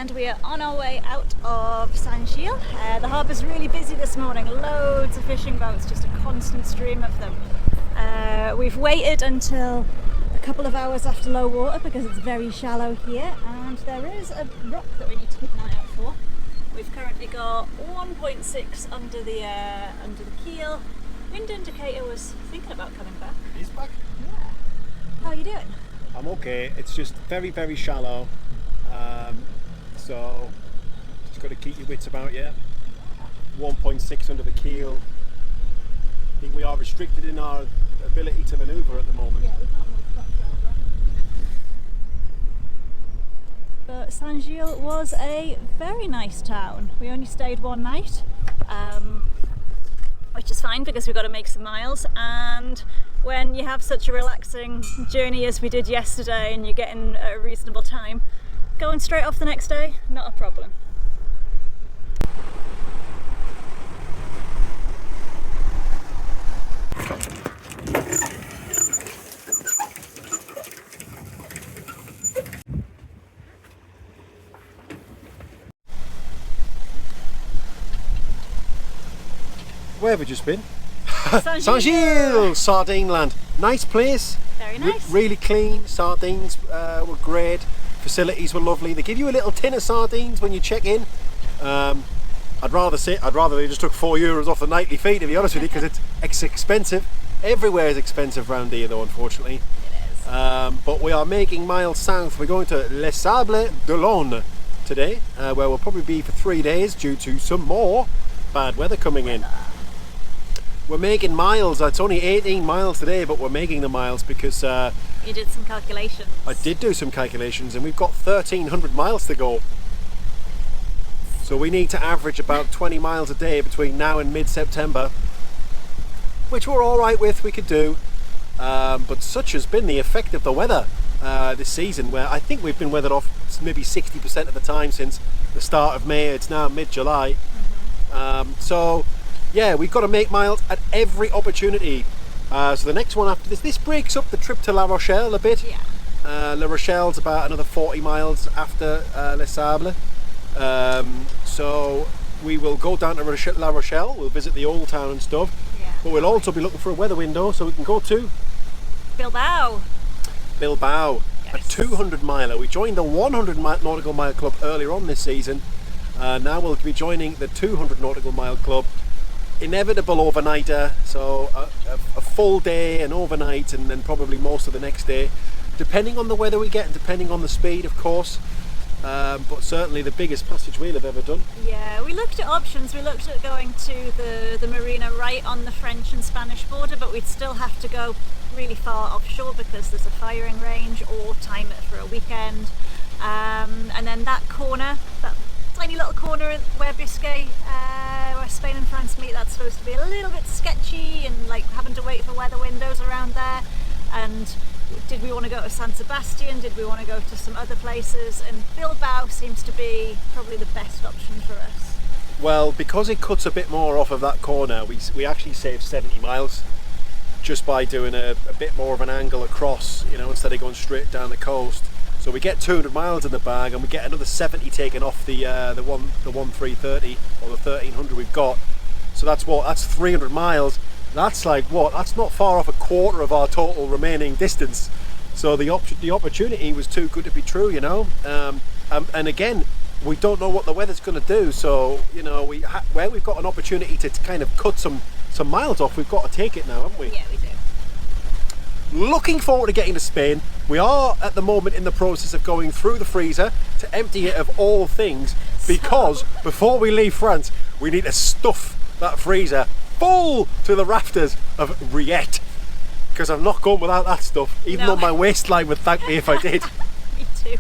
and we are on our way out of Saint-Gilles. The harbour's really busy this morning, loads of fishing boats, just a constant stream of them. We've waited until a couple of hours after low water because it's very shallow here, and there is a rock that we need to keep an eye out for. We've currently got 1.6 under the keel. Wind indicator was thinking about coming back. He's back? Yeah. How are you doing? I'm okay. It's just very, very shallow. So just got to keep your wits about you. 1.6 under the keel. I think we are restricted in our ability to manoeuvre at the moment. Yeah, we can't move much over. But Saint-Gilles was a very nice town. We only stayed one night, which is fine because we've got to make some miles, and when you have such a relaxing journey as we did yesterday and you're getting a reasonable time, going straight off the next day, not a problem. Where have we just been? Saint-Gilles! Sardine land. Nice place. Very nice. Really clean. Sardines were great. Facilities were lovely. They give you a little tin of sardines when you check in. I'd rather they just took €4 off the nightly fee, to be honest with you, because it's expensive. Everywhere is expensive round here though, unfortunately. It is. But we are making miles south. We're going to Les Sables-d Olonne today, where we'll probably be for 3 days due to some more bad weather coming in. We're making miles. It's only 18 miles today, but we're making the miles because You did some calculations. I did do some calculations, and we've got 1,300 miles to go. So we need to average about 20 miles a day between now and mid-September, which we're all right with. We could do, but such has been the effect of the weather this season, where I think we've been weathered off maybe 60% of the time since the start of May. It's now mid-July. So yeah, we've got to make miles at every opportunity. So the next one after this breaks up the trip to La Rochelle a bit. Yeah. La Rochelle's about another 40 miles after Les Sables. So we will go down to La Rochelle, we'll visit the old town and stuff. Yeah. But we'll also be looking for a weather window so we can go to Bilbao. A 200 miler. We joined the 100 nautical mile club earlier on this season. Now we'll be joining the 200 nautical mile club. Inevitable overnighter, so a full day, an overnight, and then probably most of the next day, depending on the weather we get and depending on the speed, of course. But certainly the biggest passage we'll have ever done. Yeah, we looked at options. We looked at going to the marina right on the French and Spanish border, but we'd still have to go really far offshore because there's a firing range, or time it for a weekend. And then that corner, that tiny little corner where Biscay, where Spain and France meet, that's supposed to be a little bit sketchy and like having to wait for weather windows around there. And did we want to go to San Sebastian? Did we want to go to some other places? And Bilbao seems to be probably the best option for us. Well, because it cuts a bit more off of that corner, we actually saved 70 miles just by doing a bit more of an angle across, you know, instead of going straight down the coast. So we get 200 miles in the bag, and we get another 70 taken off the 1330 or the 1300 we've got. So that's 300 miles. That's like what? That's not far off a quarter of our total remaining distance. So the opportunity was too good to be true, you know. And again, we don't know what the weather's going to do. So you know, where we've got an opportunity to kind of cut some miles off, we've got to take it now, haven't we? Yeah, we do. Looking forward to getting to Spain. We are at the moment in the process of going through the freezer to empty it of all things, because before we leave France, we need to stuff that freezer full to the rafters of Riette, because I'm not going without that stuff, even though my waistline would thank me if I did. Me too.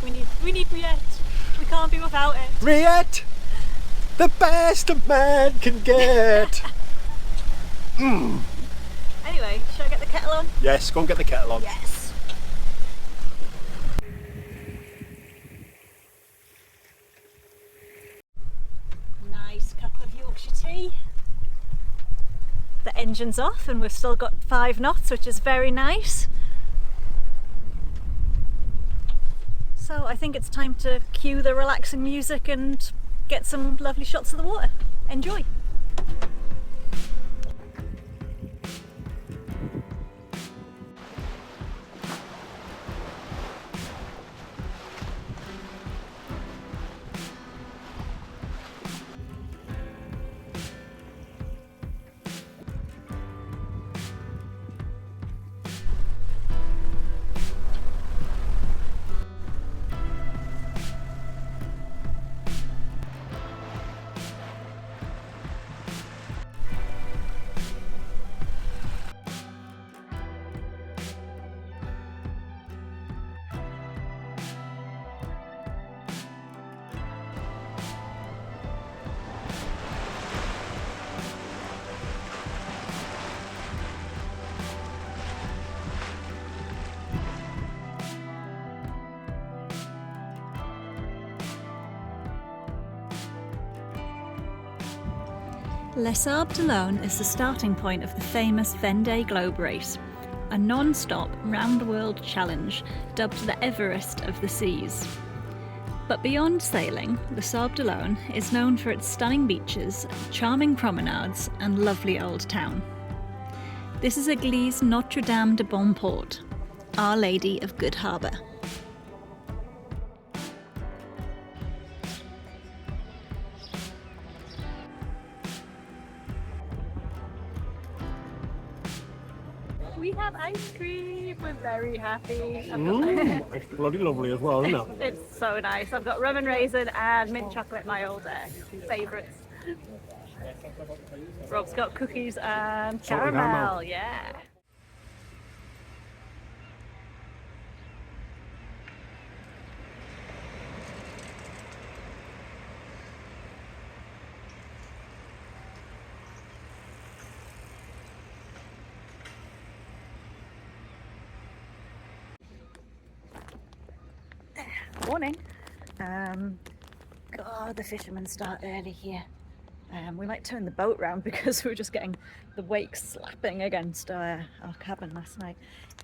We need Riette. We can't be without it. Riette, the best a man can get. Anyway, shall I get the kettle on? Yes, go and get the kettle on. Yes. Nice cup of Yorkshire tea. The engine's off and we've still got 5 knots, which is very nice. So I think it's time to cue the relaxing music and get some lovely shots of the water. Enjoy! Les Sables-d Olonne is the starting point of the famous Vendée Globe race, a non-stop round-the-world challenge dubbed the Everest of the seas. But beyond sailing, Les Sables-d Olonne is known for its stunning beaches, charming promenades and lovely old town. This is Église Notre-Dame de Bonport, Our Lady of Good Harbour. We have ice cream. We're very happy. It's bloody lovely as well, isn't it? It's so nice. I've got rum and raisin and mint chocolate, my old favourites. Rob's got cookies and Salted caramel. caramel. Yeah. Morning. God, the fishermen start early here. We might turn the boat round because we were just getting the wake slapping against our cabin last night.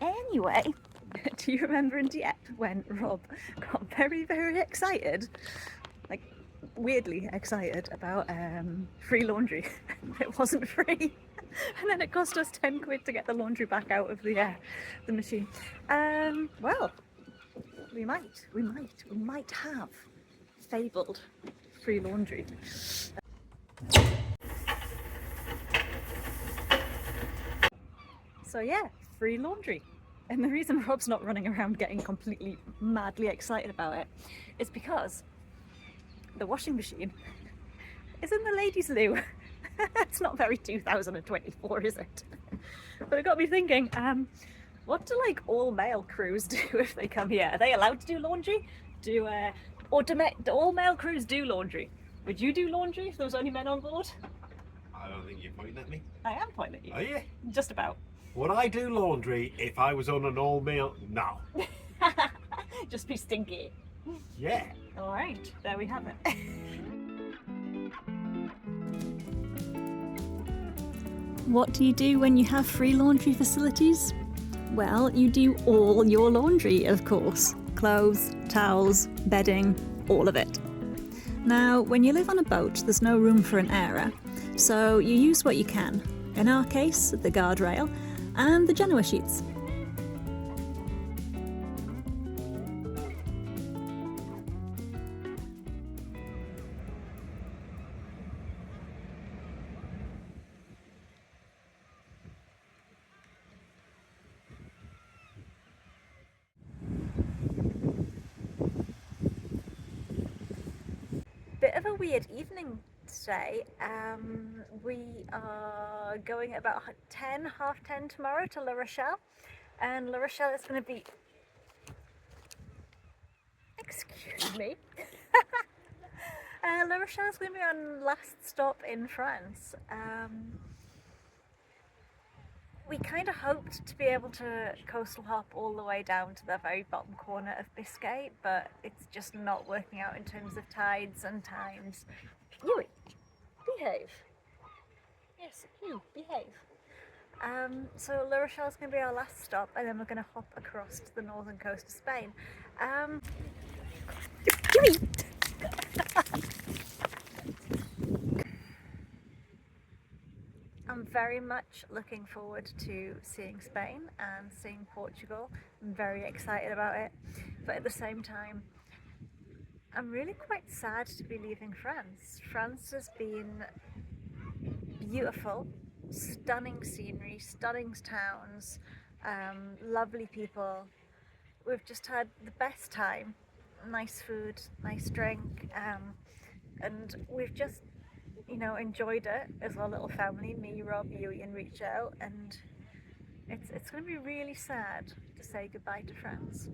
Anyway, do you remember in Dieppe when Rob got very, very excited, like weirdly excited about free laundry? It wasn't free. And then it cost us 10 quid to get the laundry back out of the machine. Well, we might have fabled free laundry. So yeah, free laundry. And the reason Rob's not running around getting completely madly excited about it is because the washing machine is in the ladies' loo. It's not very 2024, is it? But it got me thinking, what do like all male crews do if they come here? Are they allowed to do laundry? Do all male crews do laundry? Would you do laundry if there was only men on board? I don't think you're pointing at me. I am pointing at you. Are you? Just about. Would I do laundry if I was on an all-meal? No. Just be stinky. Yeah. All right, there we have it. What do you do when you have free laundry facilities? Well, you do all your laundry, of course. Clothes, towels, bedding, all of it. Now, when you live on a boat, there's no room for an error, so you use what you can. In our case, the guardrail and the Genoa sheets. Bit of a weird evening today. We are going at about half 10 tomorrow to La Rochelle, and La Rochelle is going to be, excuse me, La Rochelle is going to be our last stop in France. We kind of hoped to be able to coastal hop all the way down to the very bottom corner of Biscay, but it's just not working out in terms of tides and times. Yewy, behave. Yes, you, behave. So La Rochelle is going to be our last stop, and then we're going to hop across to the northern coast of Spain. very much looking forward to seeing Spain and seeing Portugal. I'm very excited about it, but at the same time, I'm really quite sad to be leaving France. France has been beautiful, stunning scenery, stunning towns, lovely people. We've just had the best time, nice food, nice drink, and we've just, enjoyed it as our little family, me, Rob, Yewy and Rochelle, and it's going to be really sad to say goodbye to France.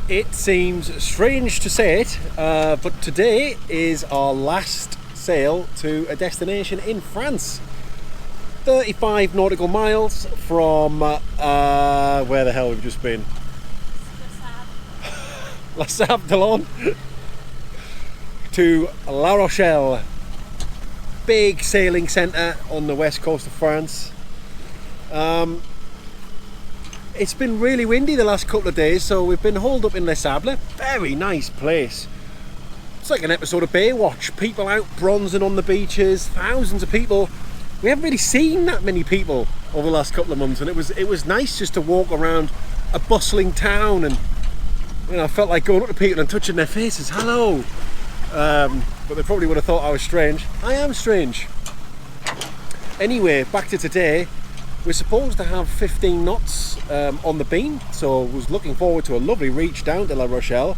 It seems strange to say it, but today is our last sail to a destination in France. 35 nautical miles from where the hell we've just been? Les Sables-d Olonne to La Rochelle. Big sailing centre on the west coast of France. It's been really windy the last couple of days, so we've been holed up in Les Sables. Very nice place. It's like an episode of Baywatch. People out bronzing on the beaches, thousands of people. We haven't really seen that many people over the last couple of months, and it was nice just to walk around a bustling town, and I felt like going up to people and touching their faces. Hello. But they probably would have thought I was strange. I am strange. Anyway, back to today. We're supposed to have 15 knots on the beam, so I was looking forward to a lovely reach down to La Rochelle,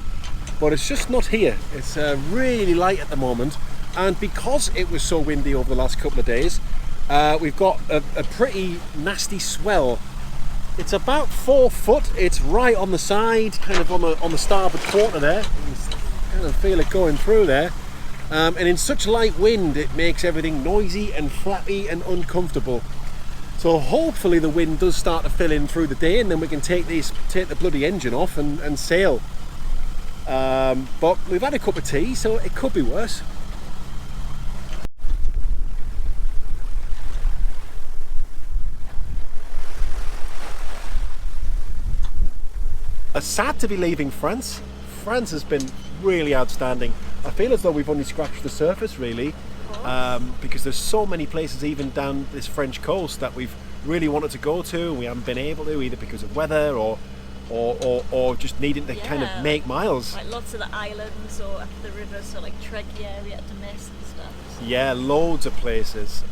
but it's just not here. It's really light at the moment, and because it was so windy over the last couple of days, we've got a pretty nasty swell. It's about 4 foot. It's right on the side, kind of on the starboard quarter there. You can kind of feel it going through there, and in such light wind it makes everything noisy and flappy and uncomfortable. So hopefully the wind does start to fill in through the day, and then we can take the bloody engine off and sail. But we've had a cup of tea, so it could be worse. Sad to be leaving France. France has been really outstanding. I feel as though we've only scratched the surface, really. Because there's so many places even down this French coast that we've really wanted to go to, and we haven't been able to, either because of weather or just needing to kind of make miles. Like lots of the islands or up the rivers, so like Treguier we had to miss and stuff. Yeah, loads of places.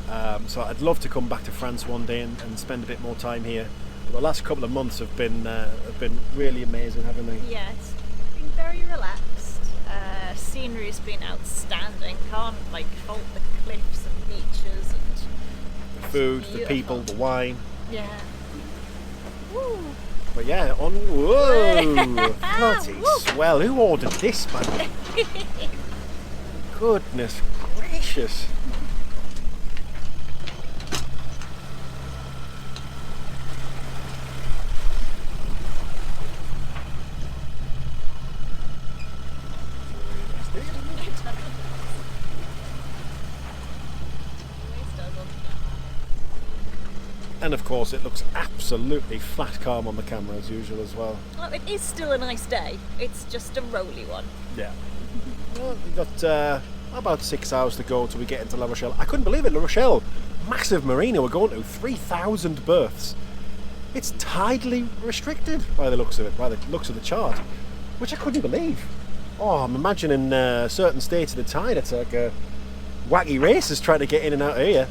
So I'd love to come back to France one day and spend a bit more time here. The last couple of months have been really amazing, haven't they? Yeah, it's been very relaxed. Scenery's been outstanding. Can't fault the cliffs and beaches and the food, the people, the wine. Yeah. Woo. But yeah, whoa, bloody swell. Who ordered this, man? Goodness gracious. And of course it looks absolutely flat calm on the camera as usual as well. Well, it is still a nice day. It's just a rolly one. Yeah. Well, we've got about 6 hours to go till we get into La Rochelle. I couldn't believe it, La Rochelle, massive marina we're going to, 3,000 berths. It's tidally restricted by the looks of it, by the looks of the chart, which I couldn't believe. Oh, I'm imagining certain states of the tide, it's like wacky races trying to get in and out of here.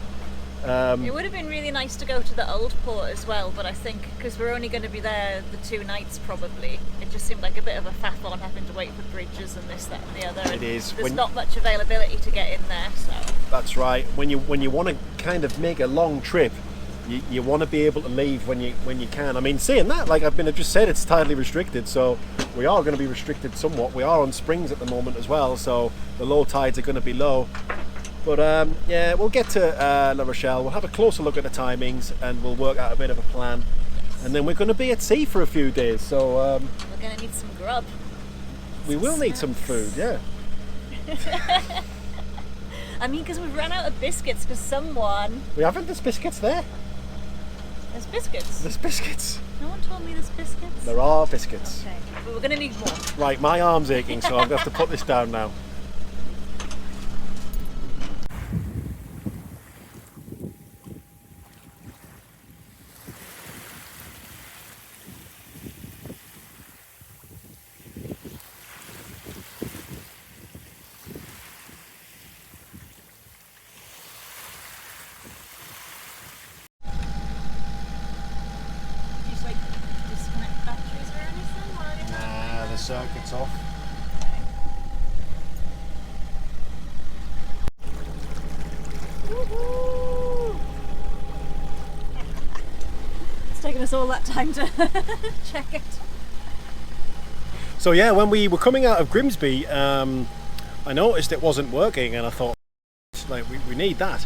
It would have been really nice to go to the old port as well, but I think because we're only going to be there the 2 nights probably, it just seemed like a bit of a faffle on having to wait for bridges and this, that and the other. It is. There's not much availability to get in there, so. That's right. When you want to kind of make a long trip, you want to be able to leave when you can. I mean, saying that, like I've just said, it's tidally restricted, so we are going to be restricted somewhat. We are on springs at the moment as well, so the low tides are going to be low. But yeah, we'll get to La Rochelle. We'll have a closer look at the timings, and we'll work out a bit of a plan. and then we're going to be at sea for a few days. So we're going to need some grub. We will need some food, yeah. I mean, because we've run out of biscuits because someone... We haven't, there's biscuits there. There's biscuits? There's biscuits. No one told me there's biscuits. There are biscuits. Okay, but we're going to need more. Right, my arm's aching, so I'm going to have to put this down now. Circuits off. Woohoo! It's taken us all that time to check it. So yeah, when we were coming out of Grimsby, I noticed it wasn't working, and I thought, like, we need that.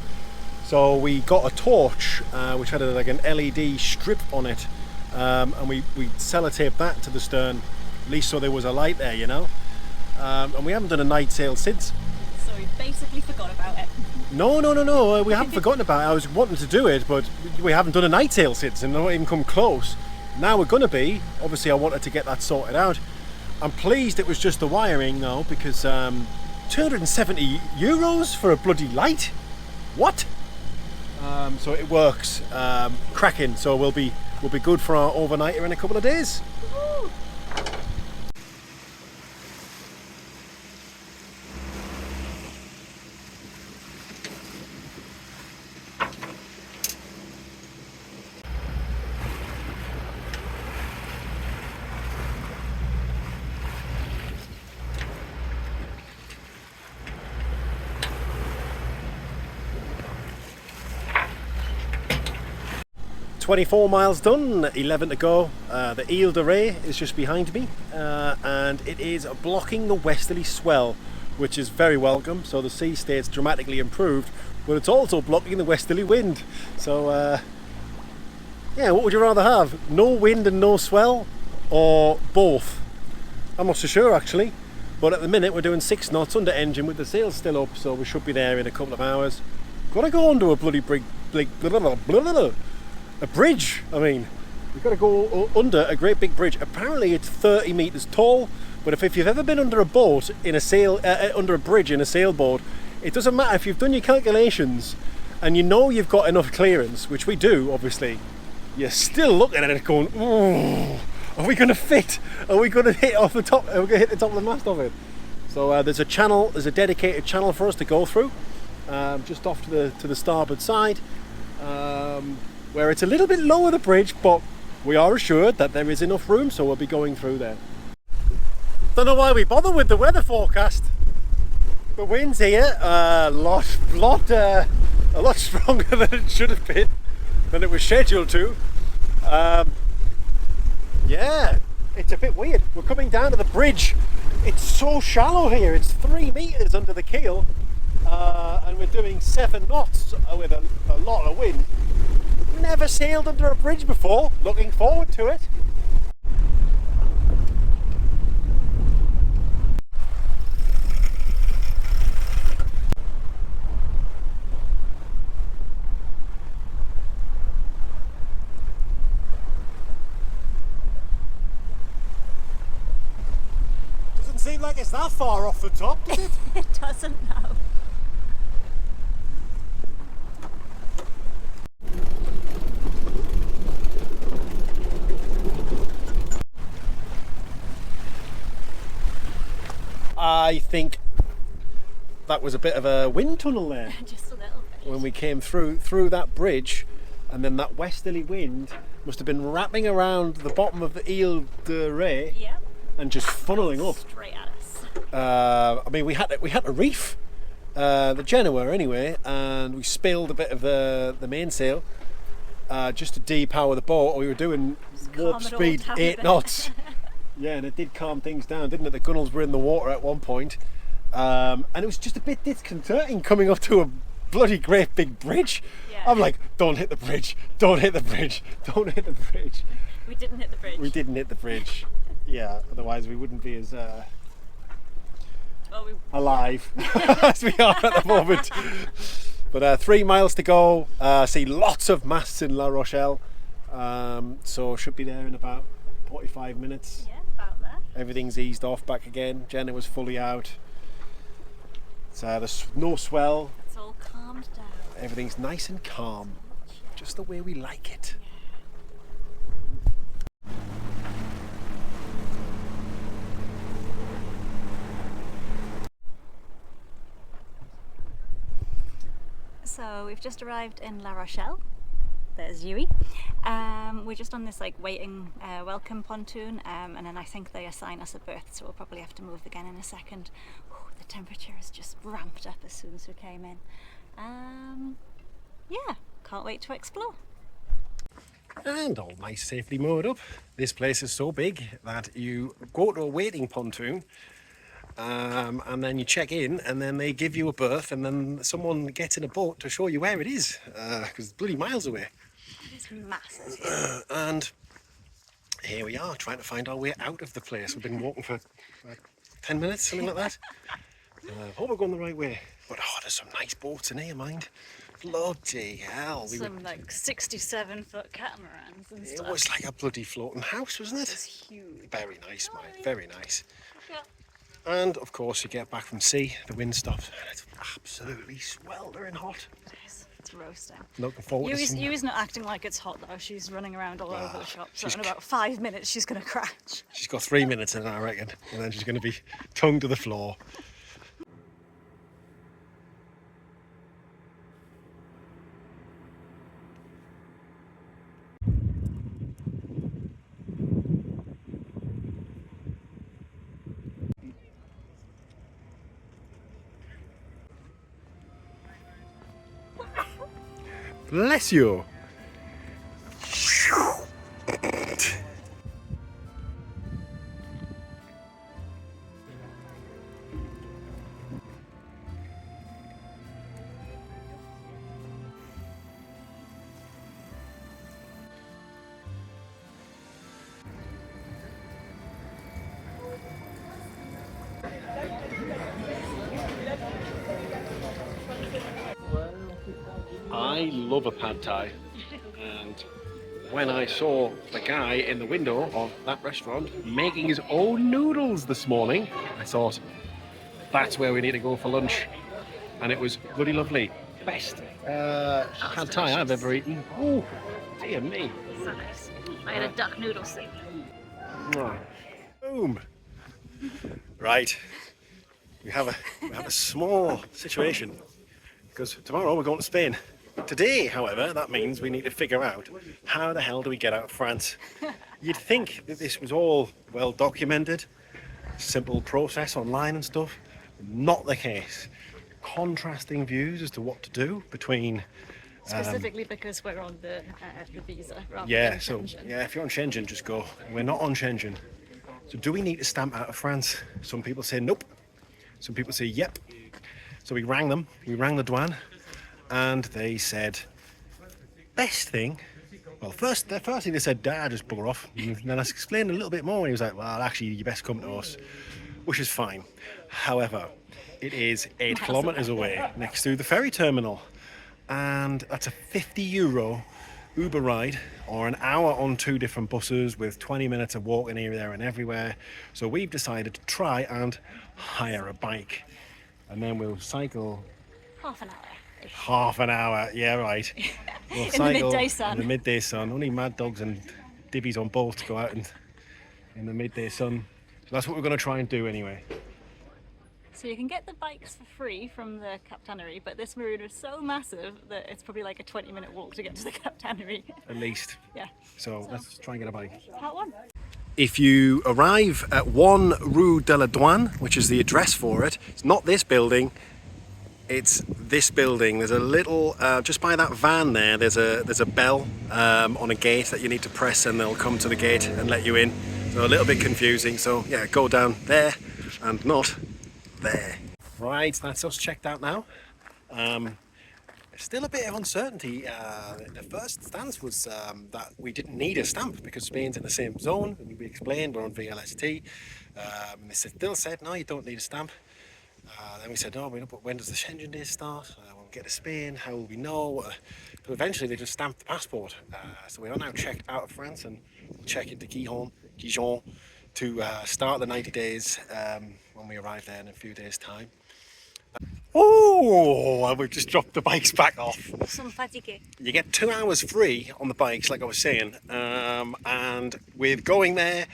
So we got a torch which had like an LED strip on it, and we sellotaped that to the stern, at least so there was a light there, you know. And we haven't done a night sail since. So we basically forgot about it. No, we haven't forgotten about it. I was wanting to do it, but we haven't done a night sail since, and not even come close. Now we're going to be. Obviously I wanted to get that sorted out. I'm pleased it was just the wiring though, because €270 for a bloody light? What? So it works, cracking, so we'll be good for our overnighter in a couple of days. Woo! 24 miles done, 11 to go. The Ile de Ré is just behind me, and it is blocking the westerly swell, which is very welcome. So the sea state's dramatically improved, but it's also blocking the westerly wind. So yeah, what would you rather have? No wind and no swell, or both? I'm not so sure actually, but at the minute we're doing 6 knots under engine with the sails still up, so we should be there in a couple of hours. Gotta go onto a bloody a bridge. I mean, we've got to go under a great big bridge. Apparently it's 30 meters tall, but if you've ever been under a boat in a sail, under a bridge in a sailboat, it doesn't matter if you've done your calculations and you know you've got enough clearance, which we do obviously, you're still looking at it going, ooh, are we going to fit? Are we going to hit off the top? Are we going to hit the top of the mast of it? So there's a channel, there's a dedicated channel for us to go through, just off to the starboard side, where it's a little bit lower the bridge, but we are assured that there is enough room, so we'll be going through there. Don't know why we bother with the weather forecast. The wind's here a lot stronger than it should have been, than it was scheduled to. Yeah, it's a bit weird. We're coming down to the bridge. It's so shallow here. It's 3 meters under the keel, and we're doing 7 knots with a lot of wind. Never sailed under a bridge before. Looking forward to it. Doesn't seem like it's that far off the top, does it? It doesn't, no. I think that was a bit of a wind tunnel there. Just a little bit. When we came through that bridge, and then that westerly wind must have been wrapping around the bottom of the Ile de Ré, Yeah. and just funneling up. Straight at us. I mean, we had to reef the Genoa anyway, and we spilled a bit of the mainsail just to depower the boat. We were doing warp speed 8 knots. Yeah, and it did calm things down, didn't it? The gunnels were in the water at one point, and it was just a bit disconcerting coming up to bloody great big bridge. Yeah. I'm like, don't hit the bridge, don't hit the bridge, don't hit the bridge. We didn't hit the bridge. We didn't hit the bridge. Yeah, otherwise we wouldn't be as alive as we are at the moment. But 3 miles to go. See lots of masts in La Rochelle. So should be there in about 45 minutes. Yeah, about there. Everything's eased off back again. Jenna was fully out. So there's no swell. It's all calmed down. Everything's nice and calm. Just the way we like it. So we've just arrived in La Rochelle. There's Yewy. We're just on this like waiting welcome pontoon, and then I think they assign us a berth, so we'll probably have to move again in a second. Ooh, the temperature has just ramped up as soon as we came in. Yeah, can't wait to explore. And all nice, safely moored up. This place is so big that you go to a waiting pontoon, and then you check in, and then they give you a berth, and then someone gets in a boat to show you where it is, because it's bloody miles away. It's massive. And here we are, trying to find our way out of the place. We've been walking for 10 minutes, something like that. Hope we're going the right way. But there's some nice boats in here, mind. Bloody hell. Some like 67-foot catamarans and stuff. It was like a bloody floating house, wasn't it? It's huge. Very nice, mate. Very nice. Yeah. And of course, you get back from sea, the wind stops, and it's absolutely sweltering hot. It's roasting. Looking forward to some... Yewy's not acting like it's hot though. She's running around all over the shop. So in about 5 minutes, she's going to crash. She's got 3 minutes in it, I reckon, and then she's going to be tongue to the floor. Bless you. I love a pad thai, and when I saw the guy in the window of that restaurant making his own noodles this morning, I thought, that's where we need to go for lunch. And it was bloody lovely. Best pad thai I've ever eaten. Oh, dear me. So nice. I had a duck noodle soup. Boom. Right. We have a small situation, because tomorrow we're going to Spain. Today, however, that means we need to figure out how the hell do we get out of France. You'd think that this was all well documented, simple process online and stuff. Not the case. Contrasting views as to what to do between... Specifically because we're on the visa rather yeah, than so Schengen. yeah, if you're on Schengen, just go. We're not on Schengen. So do we need to stamp out of France? Some people say nope. Some people say yep. So we rang them. We rang the douane. And they said, best thing, well, the first thing they said, just bugger off. And then I explained a little bit more, and he was like, well, actually, you best come to us, which is fine. However, it is 8 kilometres away, next to the ferry terminal. And that's a €50 Uber ride, or an hour on 2 different buses with 20 minutes of walking here, there, and everywhere. So we've decided to try and hire a bike. And then we'll cycle... Half an hour. Yeah, right. We'll In cycle the midday sun. In the midday sun. Only mad dogs and divvies on boats go out in the midday sun. So that's what we're going to try and do anyway. So you can get the bikes for free from the captanery, but this marina is so massive that it's probably like a 20-minute walk to get to the captanery. At least. Yeah. So let's try and get a bike. Part 1. If you arrive at 1 Rue de la Douane, which is the address for it, it's not this building. It's this building. There's a little, just by that van there, there's a bell on a gate that you need to press, and they'll come to the gate and let you in. So a little bit confusing. So yeah, go down there and not there. Right, that's us checked out now. still a bit of uncertainty. The first stance was that we didn't need a stamp because Spain's in the same zone, and we explained we're on VLST. And they still said, no, you don't need a stamp. Then we said, no, but when does the Schengen days start? When we get to Spain, how will we know? So eventually they just stamped the passport. So we are now checked out of France and we'll check into Dijon to start the 90 days when we arrive there in a few days' time. Oh, we've just dropped the bikes back off. Some fatigué. You get 2 hours free on the bikes, like I was saying, and with going the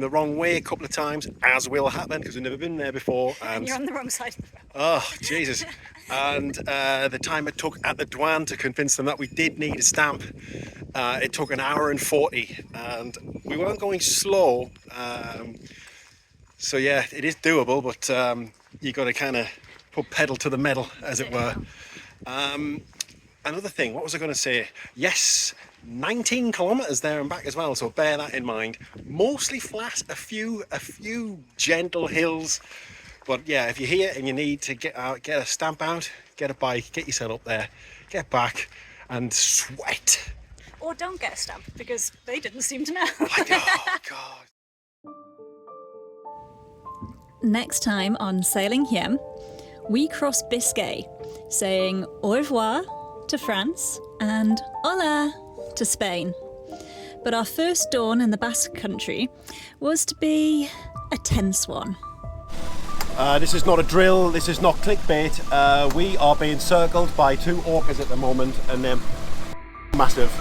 wrong way a couple of times, as will happen because we've never been there before. And you're on the wrong side of the road. Oh, Jesus. And the time it took at the douane to convince them that we did need a stamp, it took 1 hour and 40, and we weren't going slow. So yeah, it is doable, but you got to kind of put pedal to the metal, as it were. Another thing, what was I going to say? Yes, 19 kilometers there and back as well, so bear that in mind. Mostly flat, a few gentle hills, but yeah, if you're here and you need to get out, get a stamp out, get a bike, get yourself up there, get back and sweat. Or don't get a stamp, because they didn't seem to know. Oh God. Next time on Sailing Hjem, we cross Biscay, saying au revoir to France and hola to Spain. But our first dawn in the Basque Country was to be a tense one. This is not a drill, this is not clickbait. We are being circled by 2 orcas at the moment, and they're massive.